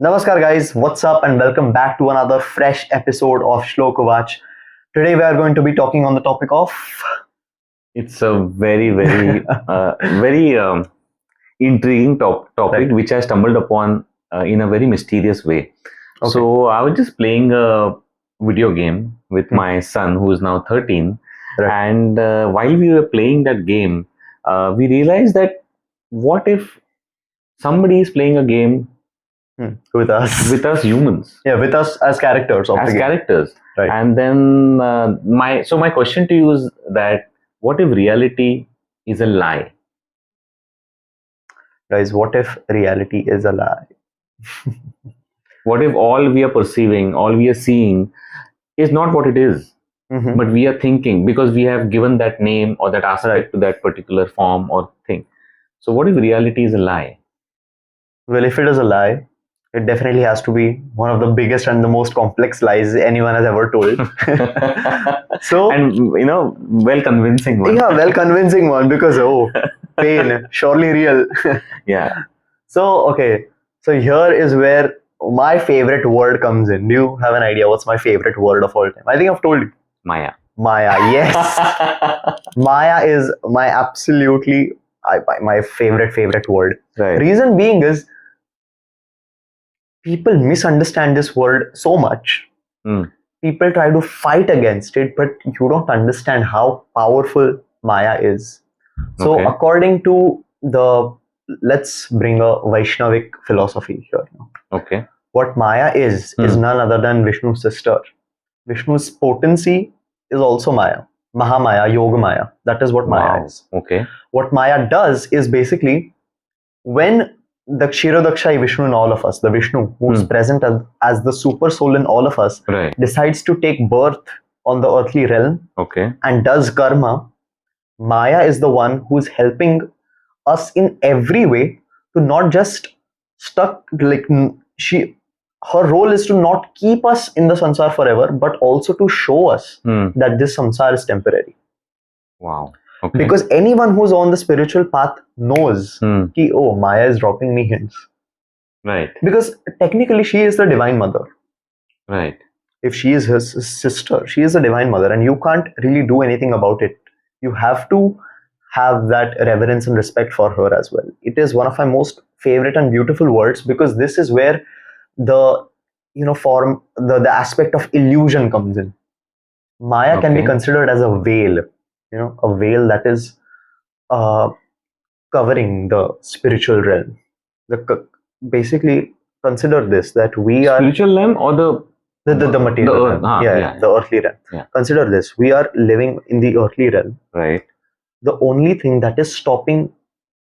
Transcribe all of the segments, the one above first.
Namaskar, guys. What's up, and welcome back to another fresh episode of Shlokovach. Today, we are going to be talking on the topic of. It's a very intriguing topic Right. which I stumbled upon in a very mysterious way. Okay. So I was just playing a video game with my son, who is now 13, Right. and while we were playing that game, we realized that what if somebody is playing a game With us. with us humans Yeah, with us as characters of as the game. characters? Right. And then my question to you is that what if reality is a lie? Guys, what if reality is a lie? What if all we are perceiving, all we are seeing is not what it is, Mhm. but we are thinking because we have given that name or that aspect Right. to that particular form or thing. So, what if reality is a lie? Well, if it is a lie, it definitely has to be one of the biggest and the most complex lies anyone has ever told. So, And well convincing one. yeah, well, convincing one because, pain, surely real. Yeah. So, okay. So here is where my favorite word comes in. Do you have an idea what's my favorite word of all time? I think I've told you. Maya. Maya. Yes. Maya is my absolutely my favorite word. Right. Reason being is people misunderstand this word so much. Mm. People try to fight against it, but you don't understand how powerful Maya is. So Okay. according to let's bring a Vaishnavic philosophy here. Okay. What Maya is none other than Vishnu's sister. Vishnu's potency is also Maya. Mahamaya, Yoga Maya. That is what Maya Wow. is. Okay. What Maya does is basically when the Kshirodakshai Vishnu in all of us, the Vishnu who's present as the super soul in all of us, Right. decides to take birth on the earthly realm Okay. and does karma, Maya is the one who's helping us in every way to not just stuck her role is to not keep us in the samsara forever, but also to show us Hmm. that this samsara is temporary. Wow. Okay. Because anyone who's on the spiritual path knows ki, oh, Maya is dropping me hints. Right. Because technically she is the divine mother. Right. If she is his sister, she is the divine mother, and you can't really do anything about it. You have to have that reverence and respect for her as well. It is one of my most favorite and beautiful words because this is where the form the aspect of illusion comes in. Maya can be Okay. considered as a veil, a veil that is covering the spiritual realm. Basically, consider this that we are Spiritual realm or the material earth. realm. Yeah, the earthly realm. Yeah. Consider this: we are living in the earthly realm. Right. The only thing that is stopping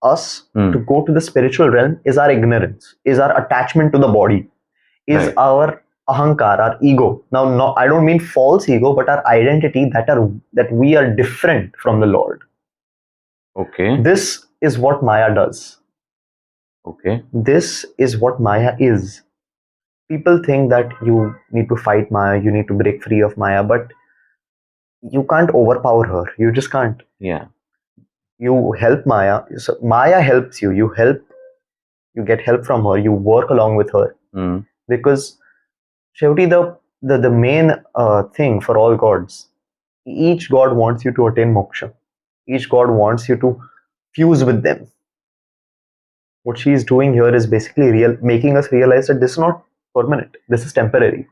us to go to the spiritual realm is our ignorance, is our attachment to the body, is Right. our ahankar, our ego. Now, no, I don't mean false ego, but our identity that we are different from the Lord. Okay. This is what Maya does. Okay. This is what Maya is. People think that you need to fight Maya, you need to break free of Maya, but you can't overpower her. You just can't. Yeah. You help Maya. So Maya helps you. You get help from her. You work along with her. Because Shevti, the main thing for all gods, each god wants you to attain moksha. Each god wants you to fuse with them. What she is doing here is basically making us realize that this is not permanent. This is temporary.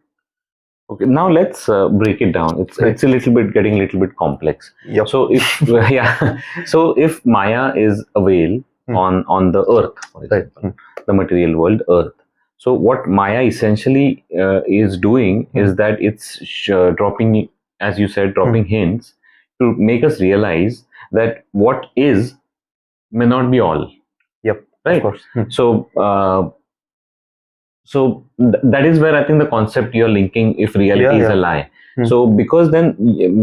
Okay. Now let's break it down. It's Right. it's a little bit getting a little bit complex. Yep. So if yeah, so if Maya is a veil on the earth, for example, the material world, earth. So what Maya essentially is doing is that it's dropping, as you said, dropping hints to make us realize that what is may not be all. Yep. Right. Of course. So that is where I think the concept you're linking, if reality is a lie. So because then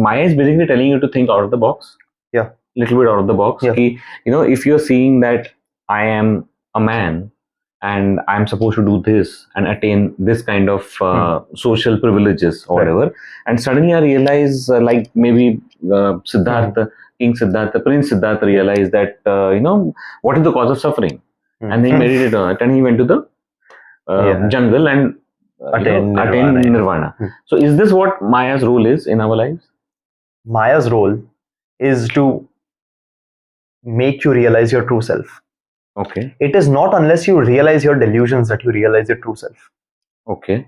Maya is basically telling you to think out of the box. Yeah. Little bit out of the box. Yeah. If you're seeing that I am a man and I'm supposed to do this and attain this kind of social privileges or whatever, and suddenly I realize like maybe Siddhartha, King Siddhartha, Prince Siddhartha realized that what is the cause of suffering, and he meditated on it and he went to the jungle and Attain attain nirvana. nirvana. Hmm. So is this what Maya's role is in our lives? Maya's role is to make you realize your true self. Okay. It is not unless you realize your delusions that you realize your true self. Okay.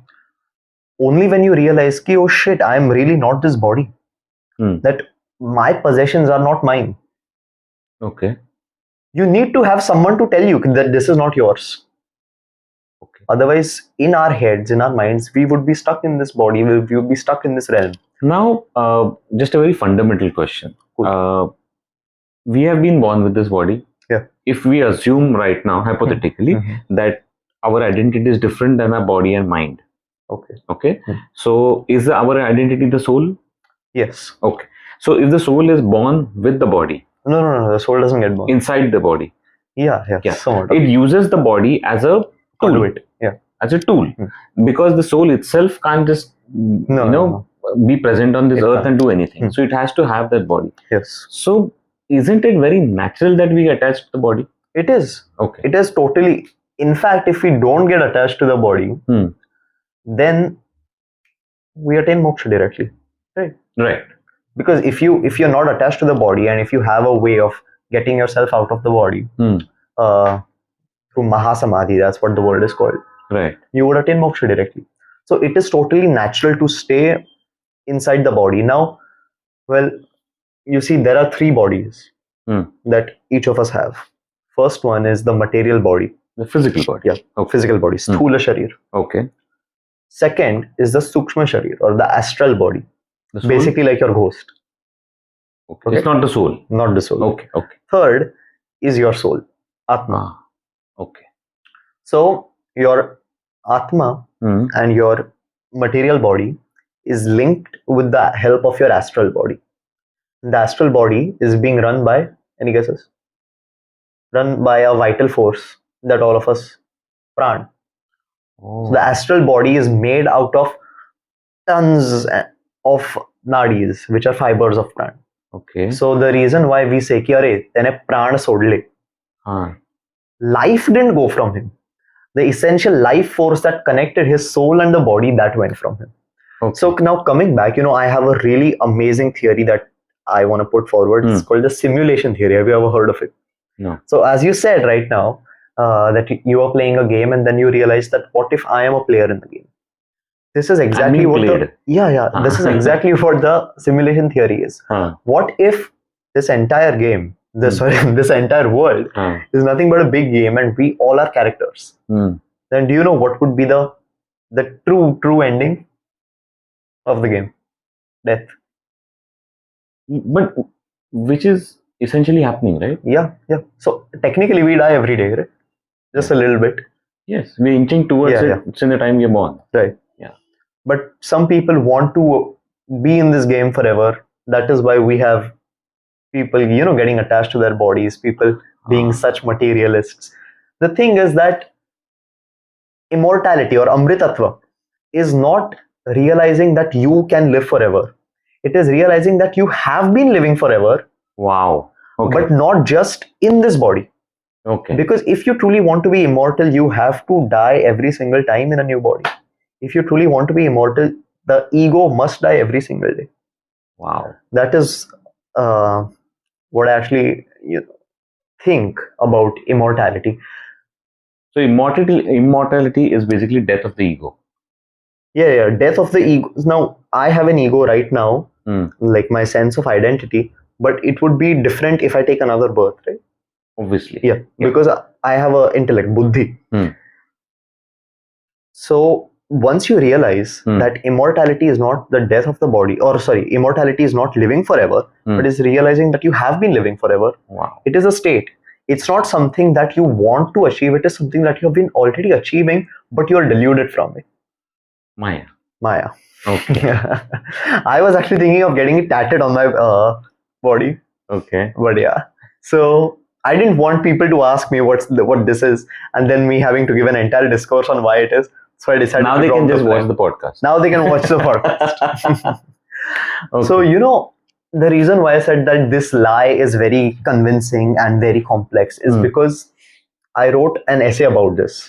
Only when you realize, ki, oh shit, I am really not this body. That my possessions are not mine. Okay. You need to have someone to tell you that this is not yours. Okay. Otherwise, in our heads, in our minds, we would be stuck in this body, we would be stuck in this realm. Now, just a very fundamental question. Cool. We have been born with this body. Yeah. If we assume right now, hypothetically, that our identity is different than our body and mind. Okay. Okay. So, is our identity the soul? Yes. Okay. So, if the soul is born with the body. No. The soul doesn't get born. Inside the body. Yeah. Somewhat. It uses the body as a tool. Conduit. Yeah. As a tool. Because the soul itself can't just, be present on this earth and do anything. So, it has to have that body. Yes. So, isn't it very natural that we attach to the body? It is. Okay. It is totally. In fact, if we don't get attached to the body, then we attain moksha directly. Right. Because if you're not attached to the body, and if you have a way of getting yourself out of the body through Mahasamadhi, that's what the word is called. Right. You would attain moksha directly. So it is totally natural to stay inside the body. Now, well, you see, there are 3 bodies that each of us have. First one is the material body. The physical body. Yeah. Okay. Physical body. Sthula sharir. Okay. Second is the Sukshma sharir, or the astral body. Basically like your ghost. Okay. It's not the soul. Not the soul. Okay. Third is your soul, Atma. Okay. So your Atma and your material body is linked with the help of your astral body. The astral body is being run by, any guesses? Run by a vital force that all of us, Pran. So the astral body is made out of tons of nadis, which are fibers of Pran. Okay. So the reason why we say ki arey tene pran sodle, life didn't go from him. The essential life force that connected his soul and the body, that went from him. Okay. So now coming back, I have a really amazing theory that I want to put forward. It's called the simulation theory. Have you ever heard of it? No. So as you said right now, that you are playing a game and then you realize that what if I am a player in the game? This is exactly what this is exactly what the simulation theory is. What if this entire game, this entire world is nothing but a big game and we all are characters? Then do you know what would be the true ending of the game? Death. But which is essentially happening, right? Yeah. So technically we die every day, right? Just a little bit. Yes, we're inching towards it since the time we're born. Right. But some people want to be in this game forever. That is why we have people, getting attached to their bodies, people being such materialists. The thing is that immortality or amritatva is not realizing that you can live forever. It is realizing that you have been living forever. Wow. Okay. But not just in this body. Okay. Because if you truly want to be immortal, you have to die every single time in a new body. If you truly want to be immortal, the ego must die every single day. Wow. That is what I actually think about immortality. So immortality is basically death of the ego. Yeah, death of the ego. Now, I have an ego right now, like my sense of identity, but it would be different if I take another birth, right? Obviously. Yeah. Because I have an intellect, buddhi. So, once you realize that immortality is not the death of the body, immortality is not living forever, but is realizing that you have been living forever. Wow. It is a state. It's not something that you want to achieve. It is something that you have been already achieving, but you are deluded from it. Maya. Okay. I was actually thinking of getting it tatted on my body. Okay. But yeah. So I didn't want people to ask me what this is, and then me having to give an entire discourse on why it is. So I decided now to they can just watch the podcast. Now they can watch the podcast. Okay. So, the reason why I said that this lie is very convincing and very complex is because I wrote an essay about this.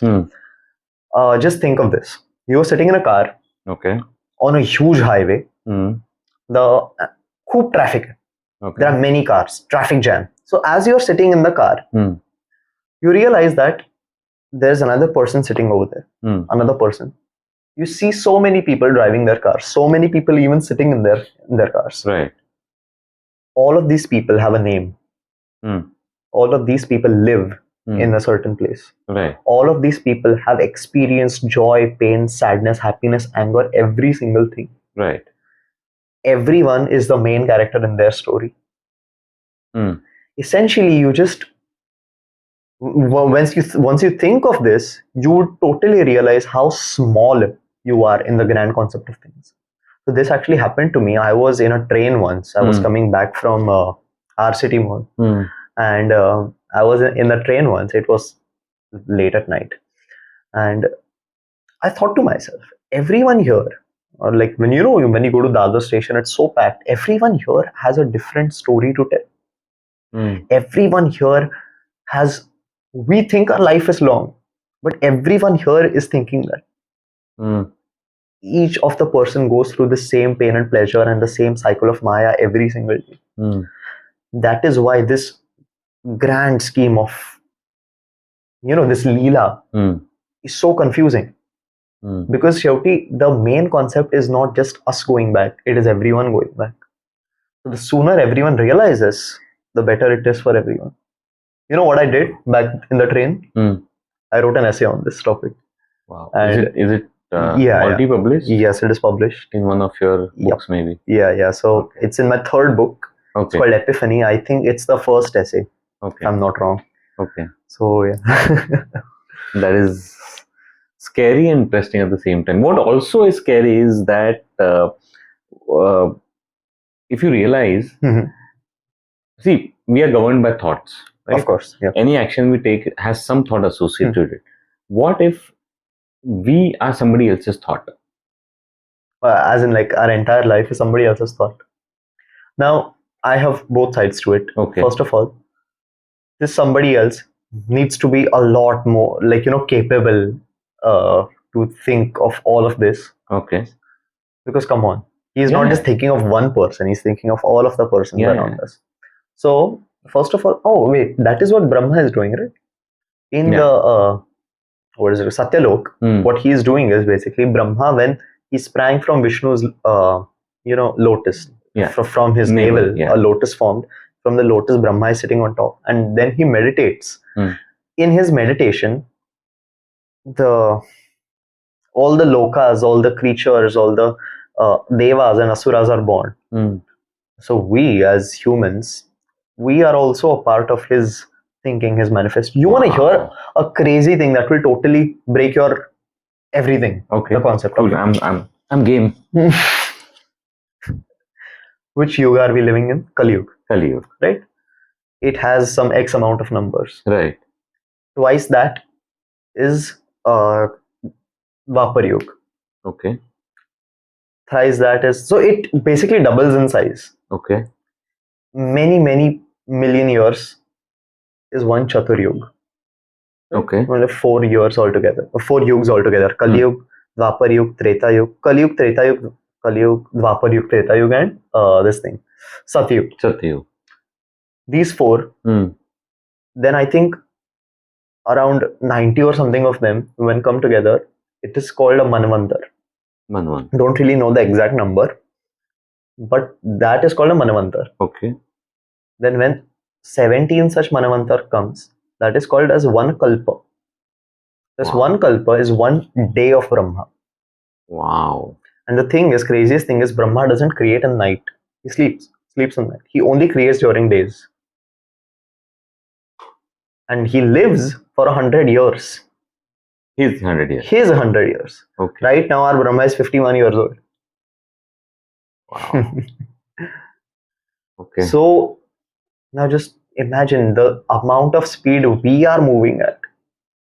just think of this. You're sitting in a car Okay. on a huge highway. Mm. The खूप traffic. Okay. There are many cars, traffic jam. So as you're sitting in the car, Mm. you realize that there's another person sitting over there. Mm. Another person. You see so many people driving their cars, so many people even sitting in their cars. Right. All of these people have a name. Mm. All of these people live Mm. in a certain place. Right. All of these people have experienced joy, pain, sadness, happiness, anger, every single thing. Right. Everyone is the main character in their story. Mm. Essentially, you just once you think of this, you would totally realize how small you are in the grand concept of things. So this actually happened to me. I was in a train once. I was coming back from RCity Mall, and I was in the train once. It was late at night, and I thought to myself, everyone here, or like when you go to Dadar station, it's so packed. Everyone here has a different story to tell. Everyone here has. We think our life is long, but everyone here is thinking that. Each of the person goes through the same pain and pleasure and the same cycle of Maya every single day. That is why this grand scheme of this Leela is so confusing. Because Shauti, the main concept is not just us going back, it is everyone going back. So the sooner everyone realizes, the better it is for everyone. You know what I did back in the train? I wrote an essay on this topic. Wow. Is it yeah, already published? Yes, it is published. In one of your books, maybe? Yeah. So it's in my third book. Okay. It's called Epiphany. I think it's the first essay. Okay. If I'm not wrong. Okay. So, yeah. That is scary and interesting at the same time. What also is scary is that if you realize, see, we are governed by thoughts. Right? Of course. Yeah. Any action we take has some thought associated with it. What if we are somebody else's thought? As in, like, our entire life is somebody else's thought. Now, I have both sides to it. Okay. First of all, this somebody else needs to be a lot more, capable to think of all of this. Okay. Because come on, he's not just thinking of one person, he's thinking of all of the persons around us. So, first of all, oh wait, that is what Brahma is doing, right? In the what is it, Satyalok, what he is doing is basically Brahma, when he sprang from Vishnu's lotus, from his navel, a lotus formed. From the lotus, Brahma is sitting on top, and then he meditates. In his meditation, all the lokas, all the creatures, all the devas and asuras are born. So we as humans, we are also a part of his thinking, his manifest. You want to hear a crazy thing that will totally break your everything? Okay. The concept. Cool. I'm game. Which yuga are we living in? Kali Yuga. Kali Yuga. Right? It has some X amount of numbers. Right. Twice that is Dwapar Yuga. Okay. Thrice that is, so it basically doubles in size. Okay. Many million years is one Chatur Yuga. Okay. Only 4 years altogether, 4 yugs altogether. Kali Yuga, Dwapar Yuga, Treta Yuga, Kali Yuga, Treta Yuga, Kali Yuga, Dwapar Yuga, Treta Yuga, and this thing, Satyug. Satyug. These 4. Then I think around 90 or something of them, when come together, it is called a Manvantar. Don't really know the exact number, but that is called a Manvantar. Okay. Then when 17 such Manvantar comes, that is called as one Kalpa. This one Kalpa is one day of Brahma. Wow. And the craziest thing is, Brahma doesn't create at night. He sleeps at night. He only creates during days. And he lives for 100 years. He's 100 years. He is 100 years. Okay. Right now, our Brahma is 51 years old. Wow. Okay. So, now just imagine the amount of speed we are moving at.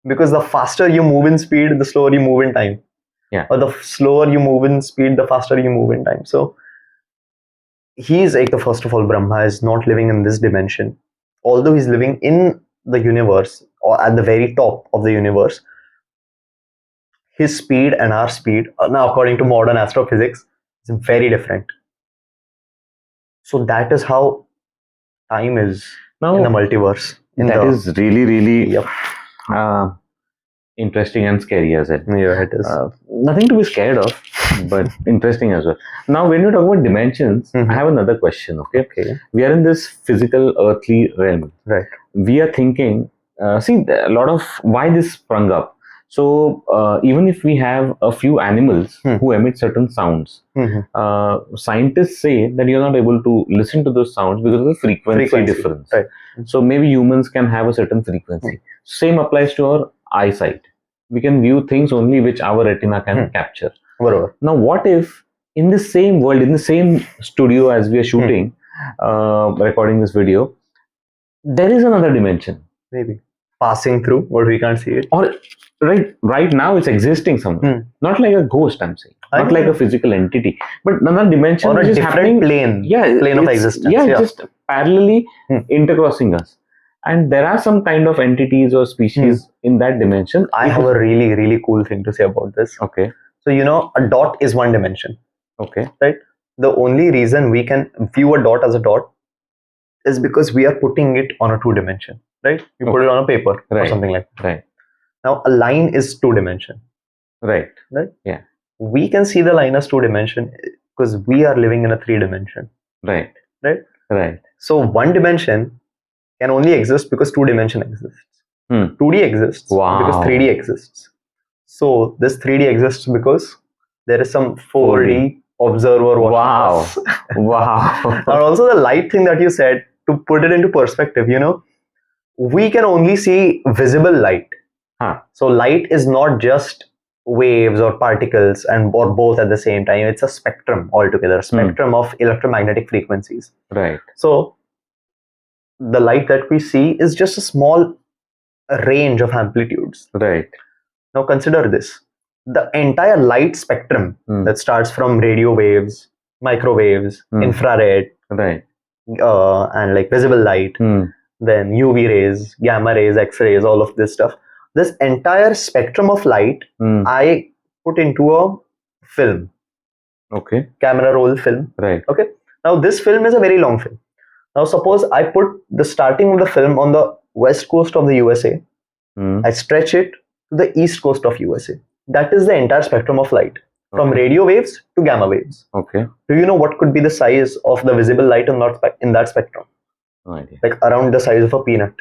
Because the faster you move in speed, the slower you move in time. Yeah. Or the slower you move in speed, the faster you move in time. So, he is like, first of all, Brahma is not living in this dimension. Although he's living in the universe, or at the very top of the universe, his speed and our speed, now according to modern astrophysics, is very different. So that is how time is Now in the multiverse. that is really, really Yep. interesting and scary as well. Yeah, it is. Nothing to be scared of, but interesting as well. Now, when you talk about dimensions, Mhm. I have another question. Okay, Okay. we are in this physical earthly realm. Right. We are thinking. See, a lot of why this sprung up. So even if we have a few animals who emit certain sounds, Mhm. scientists say that you're not able to listen to those sounds because of the frequency difference. Right. So maybe humans can have a certain frequency. Same applies to our eyesight. We can view things only which our retina can capture. Barabar. Now, what if in the same world, in the same studio as we are shooting, recording this video, there is another dimension? Maybe passing through, but we can't see it. Or right now it's existing somewhere. Not like a ghost, I'm saying. Not like a physical entity, but another dimension Or which a is different happening. plane. Yeah, Plane of it's- existence. Yeah, Yeah. just parallelly intercrossing us. And there are some kind of entities or species in that dimension. I have a really, really cool thing to say about this. Okay. So, a dot is one dimension. Okay. Right? The only reason we can view a dot as a dot is because we are putting it on a two dimension. Right? You put it on a paper or something like that. Right. Now, a line is two dimension. Right. Right? Yeah. We can see the line as two dimension because we are living in a three dimension. Right. Right? Right. So, one dimension can only exist because two dimension exists. 2D exists because 3D exists. So this 3D exists because there is some 4D observer watching us. Wow. And also the light thing that you said, to put it into perspective, we can only see visible light. So light is not just waves or particles or both at the same time. It's a spectrum altogether, a spectrum of electromagnetic frequencies. Right. So the light that we see is just a small range of amplitudes. Right. Now consider this. The entire light spectrum that starts from radio waves, microwaves, infrared, right, and like visible light, then UV rays, gamma rays, X-rays, all of this stuff. This entire spectrum of light I put into a film. Okay. Camera roll film. Right. Okay. Now this film is a very long film. Now suppose I put the starting of the film on the west coast of the USA. I stretch it to the east coast of USA. That is the entire spectrum of light, from radio waves to gamma waves. Okay. Do you know what could be the size of the visible light in that spectrum? No idea. Like around the size of a peanut.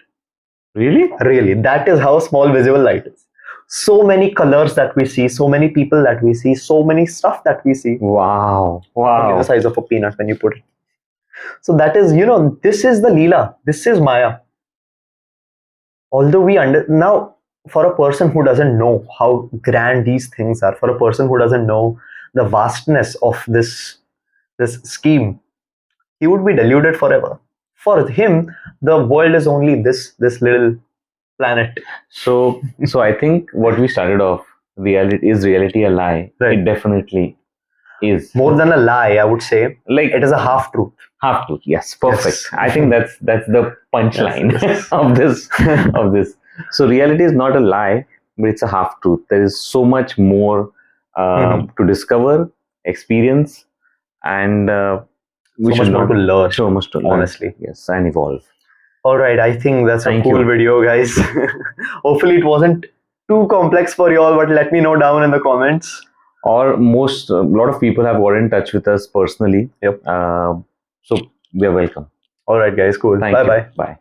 Really? Really. That is how small visible light is. So many colors that we see, so many people that we see, so many stuff that we see. Wow. The size of a peanut when you put it. So that is, this is the Leela. This is Maya. Although now, for a person who doesn't know how grand these things are, for a person who doesn't know the vastness of this scheme, he would be deluded forever. For him, the world is only this little planet. So I think what we started off, reality a lie? Right. It definitely is. More than a lie, I would say. Like it is a half truth. Half truth. Yes, perfect. Yes. I think that's the punchline Yes. of this. So reality is not a lie, but it's a half truth. There is so much more to discover, experience, and we should more to learn. So much to learn. Honestly. Yes, and evolve. All right, I think that's Thank a cool you. video, guys. Hopefully it wasn't too complex for you all, but let me know down in the comments. Or a lot of people have got in touch with us personally. Yep. So we are welcome. All right, guys, cool. Thank you. Bye-bye. Bye.